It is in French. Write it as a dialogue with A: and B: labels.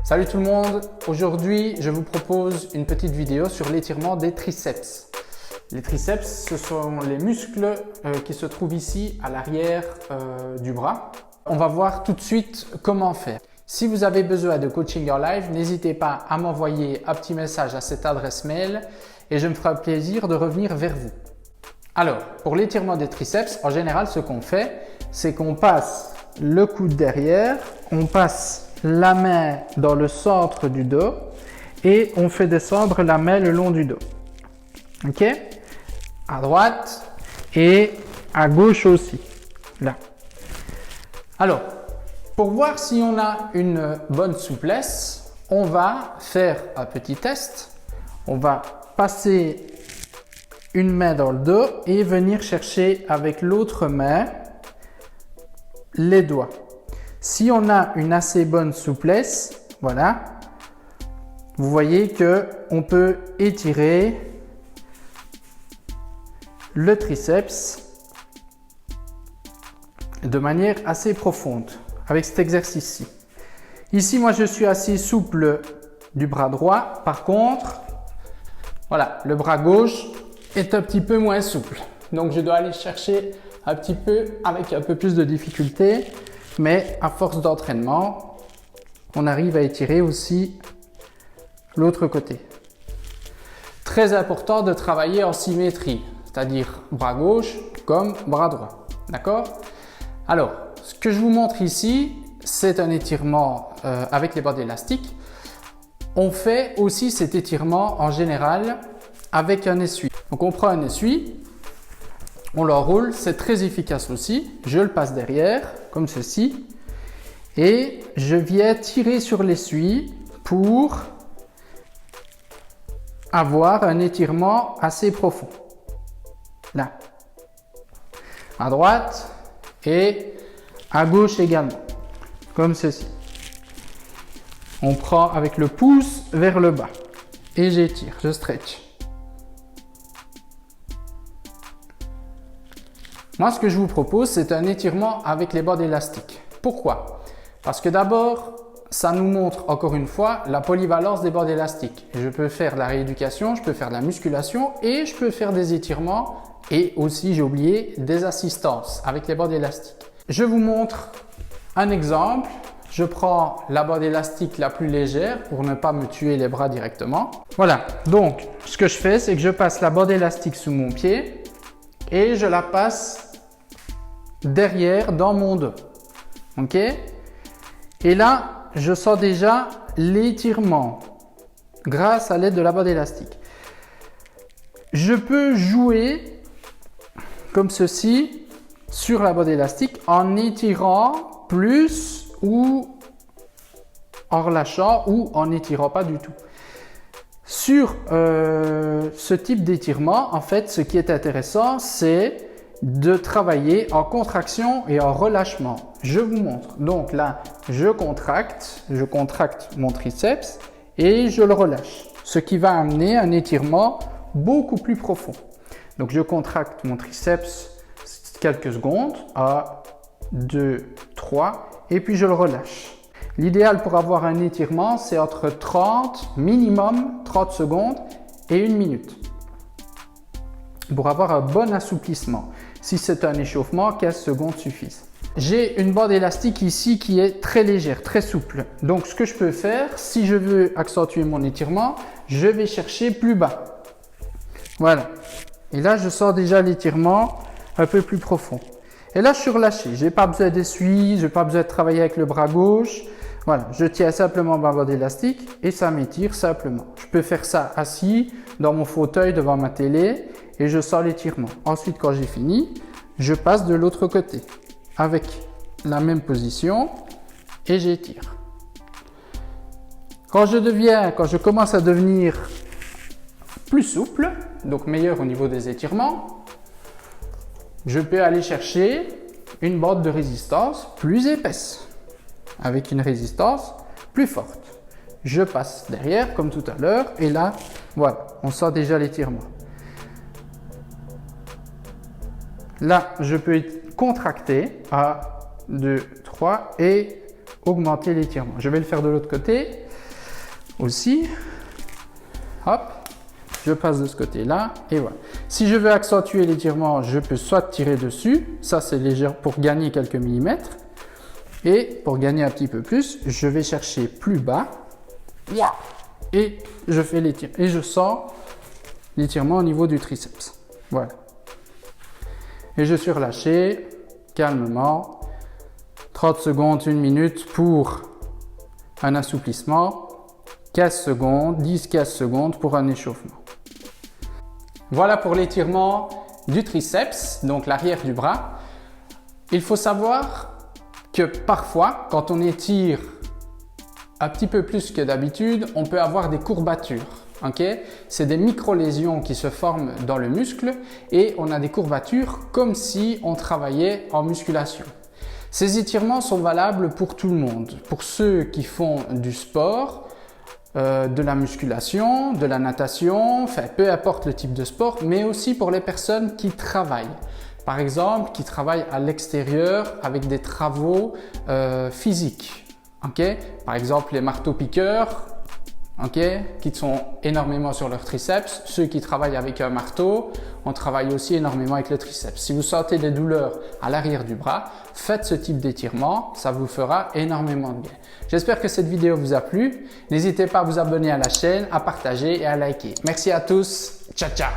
A: Salut tout le monde, aujourd'hui je vous propose une petite vidéo sur l'étirement des triceps. Les triceps, ce sont les muscles qui se trouvent ici à l'arrière du bras. On va voir tout de suite comment faire. Si vous avez besoin de coaching en live, n'hésitez pas à m'envoyer un petit message à cette adresse mail et je me ferai plaisir de revenir vers vous. Alors, pour l'étirement des triceps, en général, ce qu'on fait, c'est qu'on passe le coude derrière, on passe la main dans le centre du dos et on fait descendre la main le long du dos. Ok? À droite et à gauche aussi. Là. Alors, pour voir si on a une bonne souplesse, on va faire un petit test. On va passer une main dans le dos et venir chercher avec l'autre main les doigts. Si on a une assez bonne souplesse, voilà, vous voyez que on peut étirer le triceps de manière assez profonde avec cet exercice-ci. Ici, moi, je suis assez souple du bras droit. Par contre, voilà, le bras gauche est un petit peu moins souple. Donc, je dois aller chercher un petit peu avec un peu plus de difficulté. Mais à force d'entraînement, on arrive à étirer aussi l'autre côté. Très important de travailler en symétrie, c'est-à-dire bras gauche comme bras droit. D'accord? Alors, ce que je vous montre ici, c'est un étirement avec les bandes élastiques. On fait aussi cet étirement en général avec un essuie. Donc, on prend un essuie, on l'enroule, c'est très efficace aussi. Je le passe derrière, comme ceci. Et je viens tirer sur l'essuie pour avoir un étirement assez profond. Là. À droite et à gauche également. Comme ceci. On prend avec le pouce vers le bas. Et j'étire, je stretch. Moi, ce que je vous propose, c'est un étirement avec les bandes élastiques. Pourquoi? Parce que d'abord, ça nous montre encore une fois la polyvalence des bandes élastiques. Je peux faire de la rééducation, je peux faire de la musculation et je peux faire des étirements et aussi, j'ai oublié, des assistances avec les bandes élastiques. Je vous montre un exemple. Je prends la bande élastique la plus légère pour ne pas me tuer les bras directement. Voilà, donc ce que je fais, c'est que je passe la bande élastique sous mon pied et je la passe derrière dans mon dos. Ok? Et là, je sens déjà l'étirement grâce à l'aide de la bande élastique. Je peux jouer comme ceci sur la bande élastique en étirant plus ou en relâchant ou en n'étirant pas du tout. Sur ce type d'étirement, en fait, ce qui est intéressant, c'est de travailler en contraction et en relâchement. Je vous montre. Donc là, je contracte mon triceps et je le relâche. Ce qui va amener un étirement beaucoup plus profond. Donc je contracte mon triceps quelques secondes, 1, 2, 3, et puis je le relâche. L'idéal pour avoir un étirement, c'est entre 30, minimum 30 secondes et 1 minute. Pour avoir un bon assouplissement. Si c'est un échauffement, 15 secondes suffisent. J'ai une bande élastique ici qui est très légère, très souple. Donc ce que je peux faire, si je veux accentuer mon étirement, je vais chercher plus bas. Voilà. Et là, je sens déjà l'étirement un peu plus profond. Et là, je suis relâché. Je n'ai pas besoin d'essuie, je n'ai pas besoin de travailler avec le bras gauche. Voilà, je tiens simplement ma bande élastique et ça m'étire simplement. Je peux faire ça assis dans mon fauteuil devant ma télé et je sens l'étirement. Ensuite, quand j'ai fini, je passe de l'autre côté avec la même position et j'étire. Quand je commence à devenir plus souple, donc meilleur au niveau des étirements, je peux aller chercher une bande de résistance plus épaisse, avec une résistance plus forte. Je passe derrière comme tout à l'heure et là, voilà, on sent déjà l'étirement. Là, je peux contracter 1, 2, 3 et augmenter l'étirement. Je vais le faire de l'autre côté aussi. Hop, je passe de ce côté-là et voilà. Si je veux accentuer l'étirement, je peux soit tirer dessus, ça c'est léger pour gagner quelques millimètres. Et pour gagner un petit peu plus, je vais chercher plus bas et je fais l'étirement. Et je sens l'étirement au niveau du triceps. Voilà. Et je suis relâché calmement. 30 secondes, 1 minute pour un assouplissement. 15 secondes, 10-15 secondes pour un échauffement. Voilà pour l'étirement du triceps, donc l'arrière du bras. Il faut savoir que parfois, quand on étire un petit peu plus que d'habitude, on peut avoir des courbatures. Okay? C'est des micro-lésions qui se forment dans le muscle et on a des courbatures comme si on travaillait en musculation. Ces étirements sont valables pour tout le monde, pour ceux qui font du sport, de la musculation, de la natation, enfin peu importe le type de sport, mais aussi pour les personnes qui travaillent. Par exemple, qui travaillent à l'extérieur avec des travaux physiques. Okay? Par exemple, les marteaux-piqueurs, qui sont énormément sur leur triceps. Ceux qui travaillent avec un marteau, on travaille aussi énormément avec le triceps. Si vous sentez des douleurs à l'arrière du bras, faites ce type d'étirement, ça vous fera énormément de bien. J'espère que cette vidéo vous a plu. N'hésitez pas à vous abonner à la chaîne, à partager et à liker. Merci à tous. Ciao, ciao!